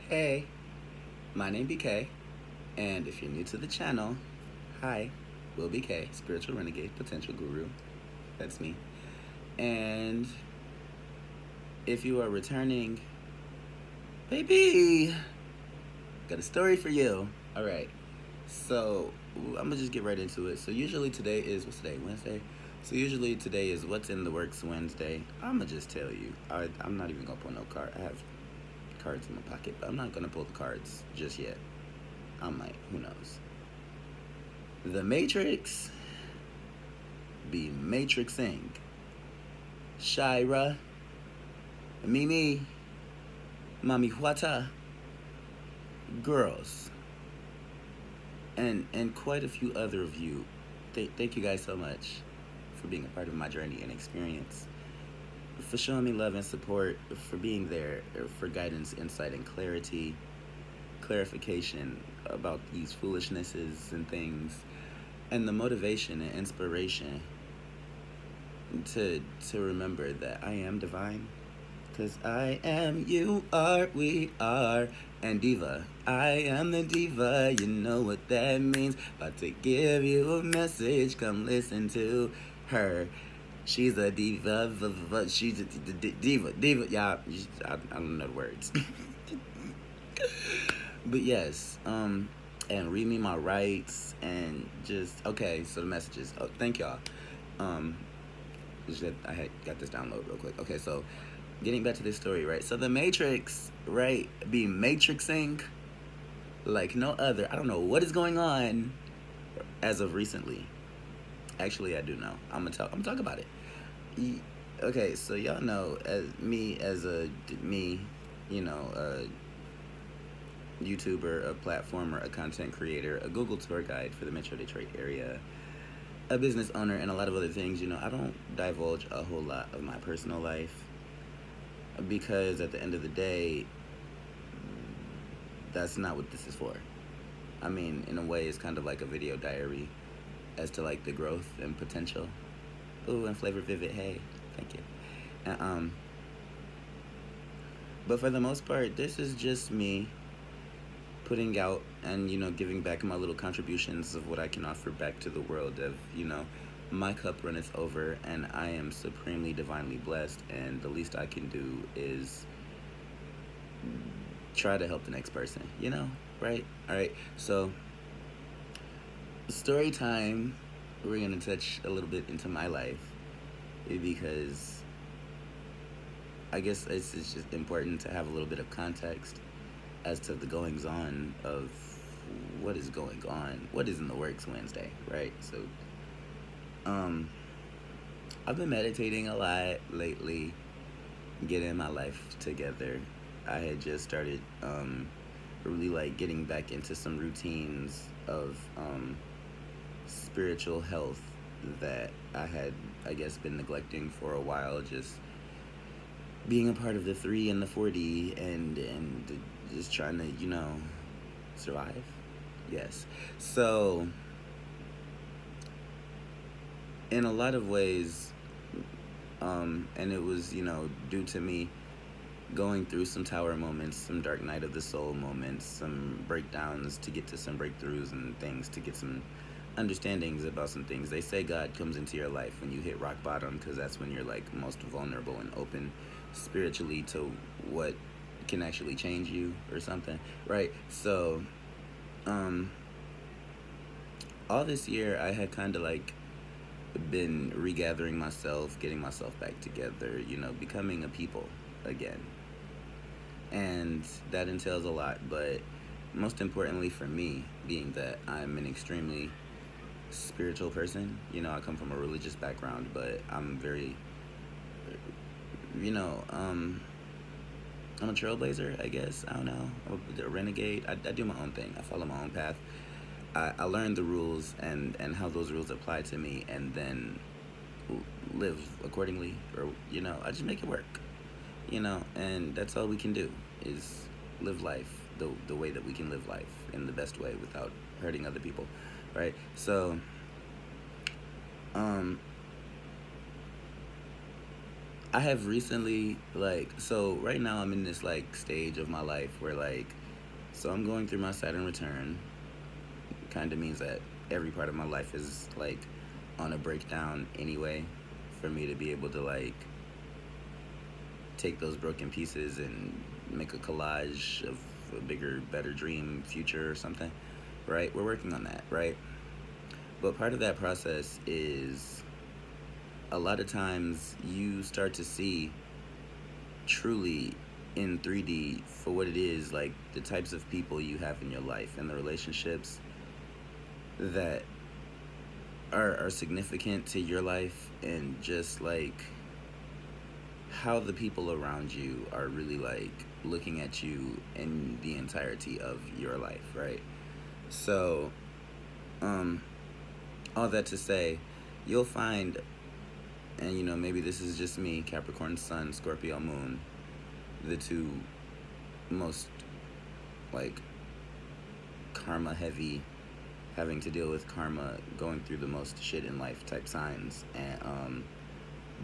Hey, my name BK, and if you're new to the channel, hi, Will BK, spiritual renegade, potential guru. That's me. And if you are returning, baby, got a story for you. All right, so I'm gonna just get right into it. So usually today is what's today? Wednesday. So usually today is what's in the works Wednesday. I'm gonna just tell you. I'm not even gonna pull no card. I have cards in my pocket, but I'm not gonna pull the cards just yet. I might. Who knows? The Matrix be matrixing. Shira, Mimi, Mami Huata, girls, and quite a few other of you. Thank you guys so much for being a part of my journey and experience, for showing me love and support, for being there, for guidance, insight, and clarification about these foolishnesses and things, and the motivation and inspiration to remember that I am divine. Cause I am, you are, we are, and diva. I am the diva, you know what that means. About to give you a message, come listen to her. She's a diva, she's a diva, yeah, I don't know the words. But yes, and read me my rights, and just, okay, so the messages. Oh, thank y'all. Um, I had got this download real quick. Okay, so getting back to this story, right? So the Matrix, right, be matrixing like no other. I don't know what is going on as of recently. Actually, I do know. I'm gonna talk about it. Okay, so y'all know as a me, a YouTuber, a platformer, a content creator, a Google tour guide for the Metro Detroit area, a business owner, and a lot of other things. I don't divulge a whole lot of my personal life because at the end of the day, that's not what this is for. I mean, in a way, it's kind of like a video diary as to like the growth and potential. Ooh, and flavor vivid. Hey, thank you. And, but for the most part, this is just me putting out and giving back my little contributions of what I can offer back to the world. Of my cup runneth over, and I am supremely divinely blessed, and the least I can do is try to help the next person, right? All right, so story time. We're gonna touch a little bit into my life because I guess it's just important to have a little bit of context as to the goings on of what is going on, what is in the works Wednesday, right? So I've been meditating a lot lately, getting my life together. I had just started really like getting back into some routines of spiritual health that I had, I guess, been neglecting for a while. Just being a part of the 3 and the 40, and just trying to survive. Yes. So in a lot of ways, and it was due to me going through some tower moments, some dark night of the soul moments, some breakdowns to get to some breakthroughs and things, to get some understandings about some things. They say God comes into your life when you hit rock bottom, because that's when you're like most vulnerable and open spiritually to what can actually change you or something, right? So all this year I had kind of like been regathering myself, getting myself back together, becoming a people again. And that entails a lot, but most importantly for me, being that I'm an extremely spiritual person. I come from a religious background, but I'm very, I'm a trailblazer, I guess. I don't know. I'm a renegade. I do my own thing. I follow my own path. I learn the rules and how those rules apply to me, and then live accordingly. Or, I just make it work. And that's all we can do is live life the way that we can live life in the best way without hurting other people, right? So I have recently, like, so right now I'm in this like stage of my life where like, so I'm going through my Saturn return. Kind of means that every part of my life is like on a breakdown anyway, for me to be able to like take those broken pieces and make a collage of a bigger, better dream future or something, right? We're working on that, right? But part of that process is a lot of times you start to see truly in 3D for what it is, like the types of people you have in your life and the relationships that are significant to your life, and just like how the people around you are really like looking at you in the entirety of your life, right? So, um, all that to say, you'll find, and you know, maybe this is just me, Capricorn Sun, Scorpio Moon, the two most like karma heavy, having to deal with karma, going through the most shit in life type signs, and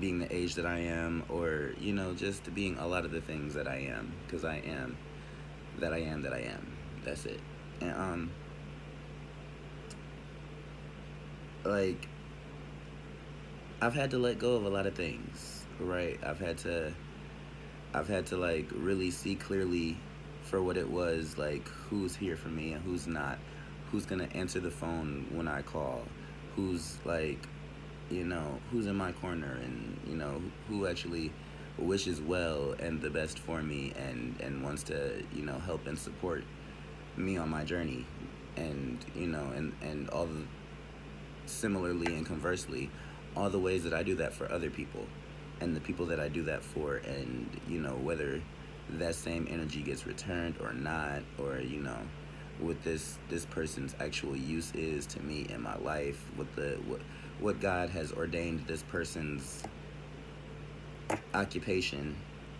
being the age that I am, or you know, just being a lot of the things that I am, because I am that I am that I am. That's it. And like I've had to let go of a lot of things, right? I've had to like really see clearly for what it was, like who's here for me and who's not, who's gonna answer the phone when I call, who's like, you know, who's in my corner, and you know, who actually wishes well and the best for me, and wants to, you know, help and support me on my journey, and you know, and all the, similarly and conversely, all the ways that I do that for other people, and the people that I do that for, and you know, whether that same energy gets returned or not, or you know, what this person's actual use is to me in my life, what God has ordained this person's occupation,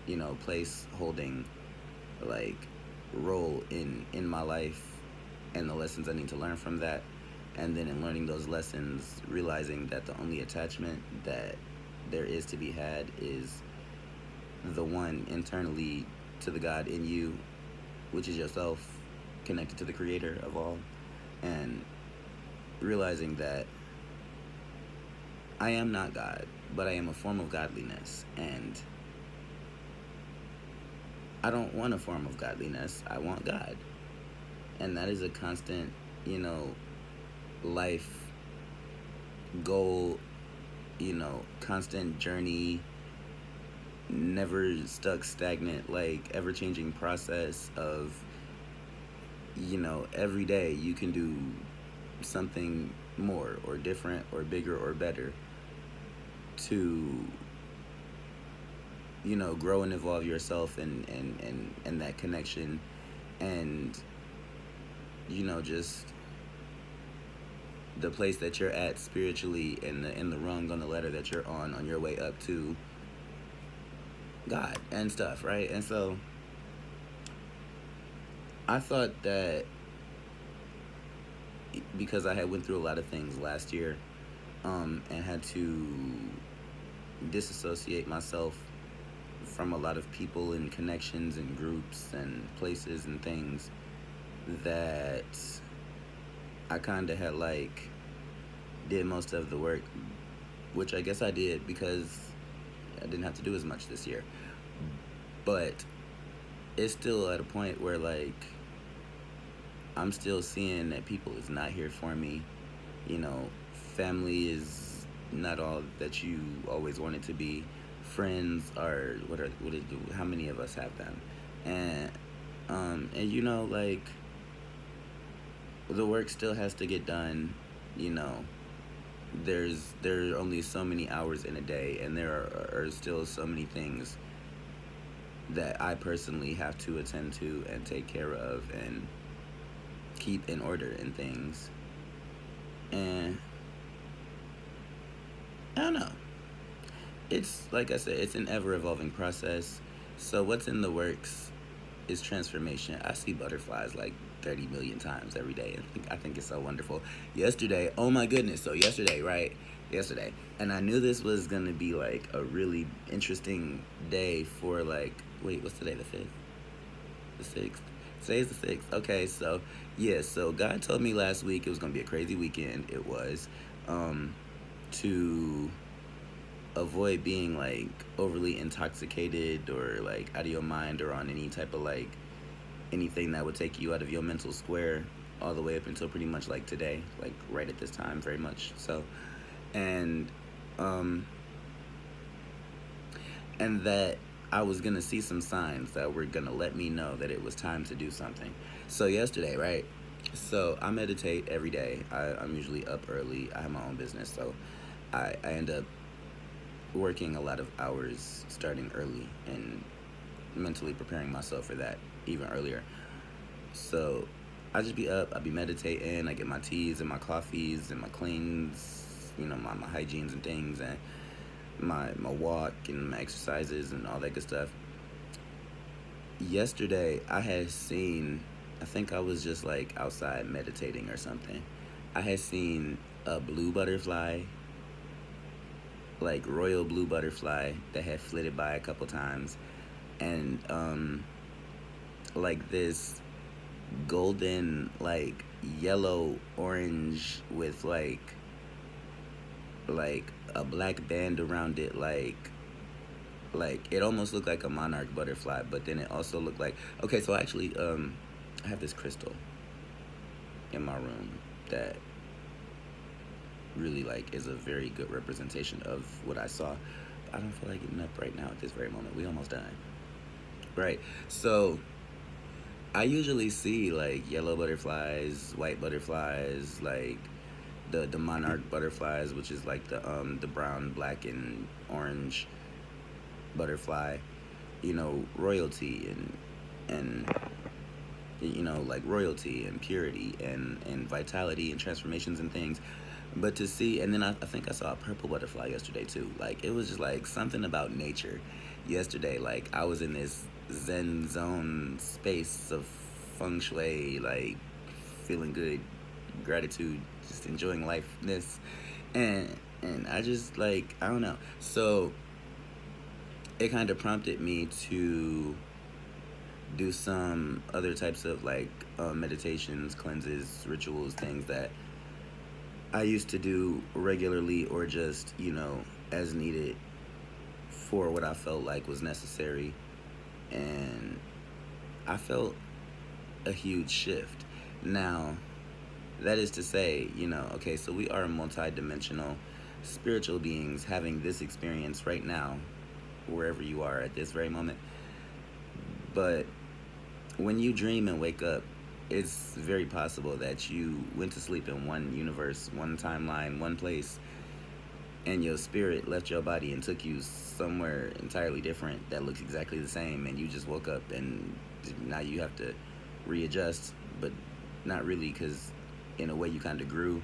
you know, place holding, like role in my life, and the lessons I need to learn from that. And then in learning those lessons, realizing that the only attachment that there is to be had is the one internally to the God in you, which is yourself, connected to the creator of all. And realizing that I am not God, but I am a form of godliness. And I don't want a form of godliness, I want God. And that is a constant, you know, life goal, you know, constant journey, never stuck stagnant, like ever changing process of, you know, every day you can do something more or different or bigger or better to, you know, grow and evolve yourself, and that connection, and you know, just the place that you're at spiritually, and the rung on the ladder that you're on your way up to God and stuff, right? And so I thought that because I had went through a lot of things last year, and had to disassociate myself from a lot of people and connections and groups and places and things, that I kind of had like did most of the work, which I guess I did because I didn't have to do as much this year. But it's still at a point where like I'm still seeing that people is not here for me. You know, family is not all that you always want it to be. Friends are how many of us have them? And you know, like the work still has to get done. You know, there are only so many hours in a day, and there are still so many things that I personally have to attend to and take care of and keep in order and things. And I don't know. It's like I said, it's an ever evolving process. So what's in the works is transformation. I see butterflies like 30 million times every day. I think it's so wonderful. Yesterday, oh my goodness. So yesterday, right? yesterday, and I knew this was gonna be like a really interesting day for like, wait, what's today? The 5th, the 6th. Today's the 6th. Okay, so yeah, so God told me last week it was gonna be a crazy weekend. It was, to avoid being like overly intoxicated or like out of your mind or on any type of like anything that would take you out of your mental square all the way up until pretty much like today, like right at this time, very much so. And um and that I was gonna see some signs that were gonna let me know that it was time to do something. So yesterday, right? So I meditate every day. I'm usually up early. I have my own business, so I end up working a lot of hours starting early and mentally preparing myself for that even earlier. So I just be up, I be meditating, I get my teas and my coffees and my cleans, my hygienes and things, and my walk and my exercises and all that good stuff. Yesterday I had seen, I think I was just like outside meditating or something. I had seen a blue butterfly, like royal blue butterfly that had flitted by a couple times, and like this golden, like yellow orange with like a black band around it, like it almost looked like a monarch butterfly, but then it also looked like, okay, so actually I have this crystal in my room that really like is a very good representation of what I saw. But I don't feel like getting up right now at this very moment. We almost done. Right. So I usually see like yellow butterflies, white butterflies, like the monarch butterflies, which is like the brown, black, and orange butterfly. Royalty and like royalty and purity and vitality and transformations and things. But to see, and then I think I saw a purple butterfly yesterday too. Like it was just like something about nature yesterday. Like I was in this zen zone space of feng shui, like feeling good, gratitude, just enjoying lifeness, and I just like, I don't know. So it kind of prompted me to do some other types of like meditations, cleanses, rituals, things that I used to do regularly or just, as needed for what I felt like was necessary. And I felt a huge shift. Now, that is to say, okay, so we are multi-dimensional spiritual beings having this experience right now, wherever you are at this very moment. But when you dream and wake up, it's very possible that you went to sleep in one universe, one timeline, one place, and your spirit left your body and took you somewhere entirely different that looks exactly the same, and you just woke up and now you have to readjust, but not really, because in a way you kind of grew,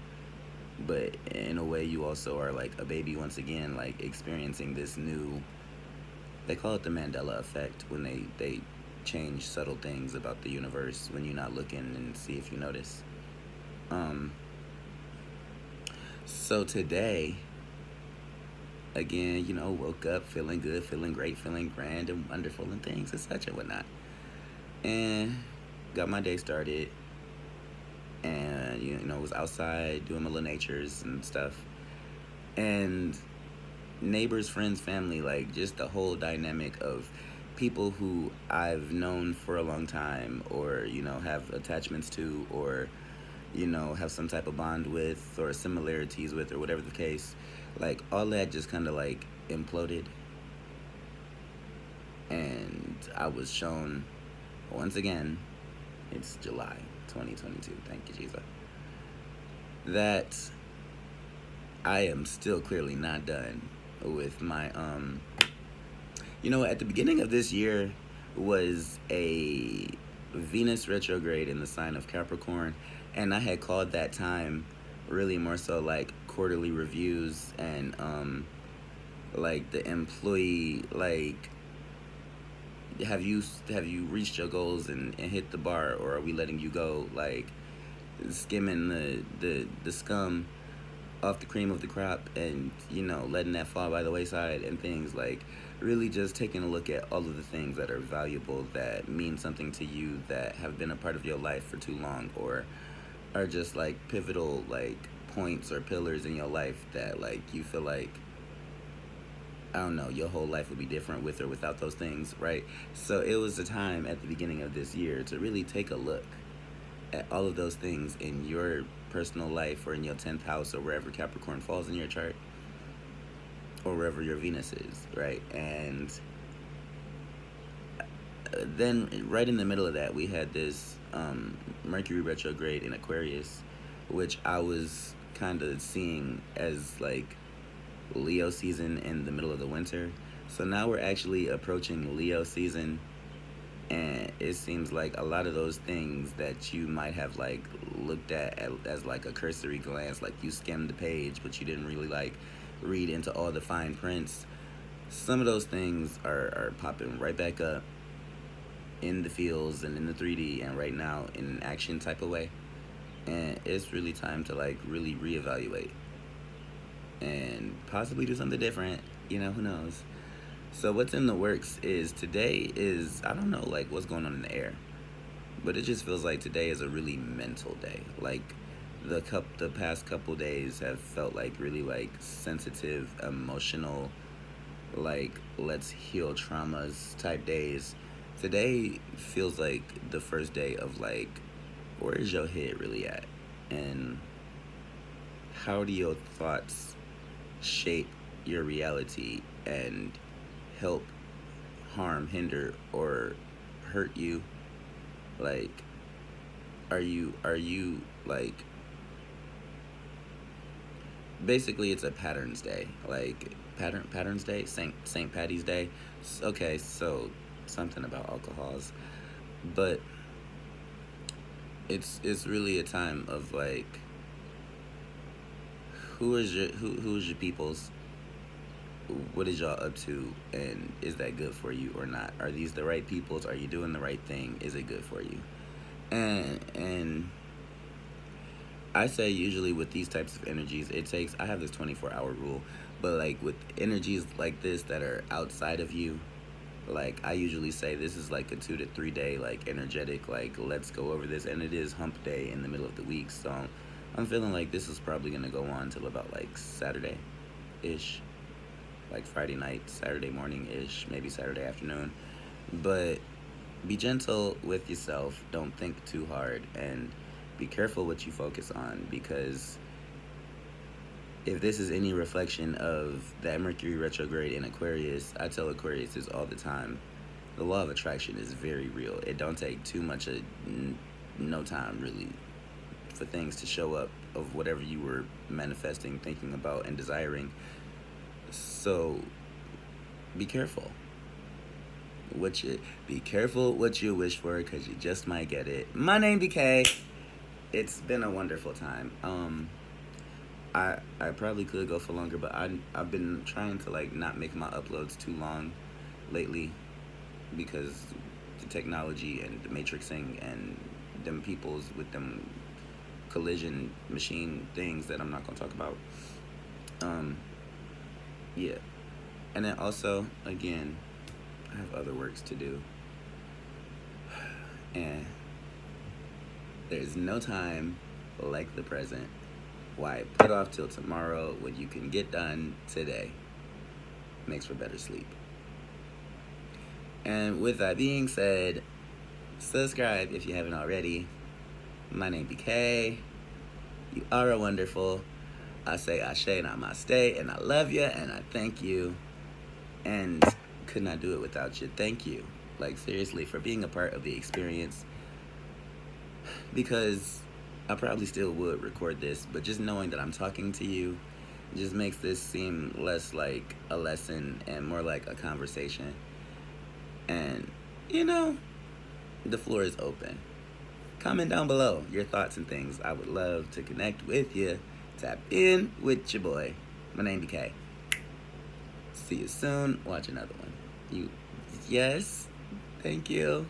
but in a way you also are like a baby once again, like experiencing this new, they call it the Mandela effect, when they change subtle things about the universe when you're not looking and see if you notice. So today, again, woke up feeling good, feeling great, feeling grand and wonderful and things and such and whatnot. And got my day started, and was outside doing my little natures and stuff. And neighbors, friends, family, like just the whole dynamic of people who I've known for a long time, or have attachments to, or have some type of bond with or similarities with, or whatever the case, like all that just kind of like imploded. And I was shown once again, it's July 2022, thank you Jesus, that I am still clearly not done with my at the beginning of this year was a Venus retrograde in the sign of Capricorn, and I had called that time really more so like quarterly reviews and like the employee, like have you reached your goals and hit the bar, or are we letting you go, like skimming the scum off the cream of the crop and, letting that fall by the wayside and things. Like, really just taking a look at all of the things that are valuable, that mean something to you, that have been a part of your life for too long, or are just like pivotal, like, points or pillars in your life that, like, you feel like, I don't know, your whole life would be different with or without those things, right? So it was a time at the beginning of this year to really take a look at all of those things in your personal life, or in your 10th house, or wherever Capricorn falls in your chart, or wherever your Venus is, right? And then right in the middle of that, we had this Mercury retrograde in Aquarius, which I was kind of seeing as like Leo season in the middle of the winter. So now we're actually approaching Leo season, and it seems like a lot of those things that you might have like looked at as like a cursory glance, like you skimmed the page but you didn't really like read into all the fine prints, some of those things are popping right back up in the fields and in the 3D and right now in an action type of way. And it's really time to like really reevaluate and possibly do something different, who knows. So what's in the works is today is, I don't know like what's going on in the air, but it just feels like today is a really mental day. Like the past couple days have felt like really like sensitive, emotional, like let's heal traumas type days. Today feels like the first day of like, where is your head really at, and how do your thoughts shape your reality and help, harm, hinder, or hurt you? Like, are you like, basically it's a patterns day, like patterns day, Saint Patty's Day. Okay, so something about alcohols, but it's really a time of like, who's your peoples, what is y'all up to, and is that good for you or not? Are these the right peoples? Are you doing the right thing? Is it good for you? And I say usually with these types of energies, it takes, I have this 24-hour rule, but like with energies like this that are outside of you, like I usually say this is like a 2 to 3 day like energetic, like let's go over this, and it is hump day in the middle of the week, so I'm feeling like this is probably gonna go on till about like Saturday ish, like Friday night, Saturday morning ish, maybe Saturday afternoon. But be gentle with yourself, don't think too hard, and be careful what you focus on, because if this is any reflection of that Mercury retrograde in Aquarius, I tell Aquariuses all the time, the law of attraction is very real. It don't take too much of no time really for things to show up of whatever you were manifesting, thinking about, and desiring. So be careful be careful what you wish for, because you just might get it. My name BK. It's been a wonderful time. I probably could go for longer, but I've been trying to like not make my uploads too long lately, because the technology and the matrixing and them peoples with them collision machine things that I'm not gonna talk about. Yeah. And then also, again, I have other works to do. And there's no time like the present. Why put off till tomorrow when you can get done today? Makes for better sleep. And with that being said, subscribe if you haven't already. My name BK. You are a wonderful. I say Ashe Namaste, and I love you, and I thank you, and could not do it without you. Thank you, like seriously, for being a part of the experience, because I probably still would record this, but just knowing that I'm talking to you just makes this seem less like a lesson and more like a conversation. And, the floor is open. Comment down below your thoughts and things. I would love to connect with you. Tap in with your boy. My name BK. See you soon. Watch another one. Yes. Thank you.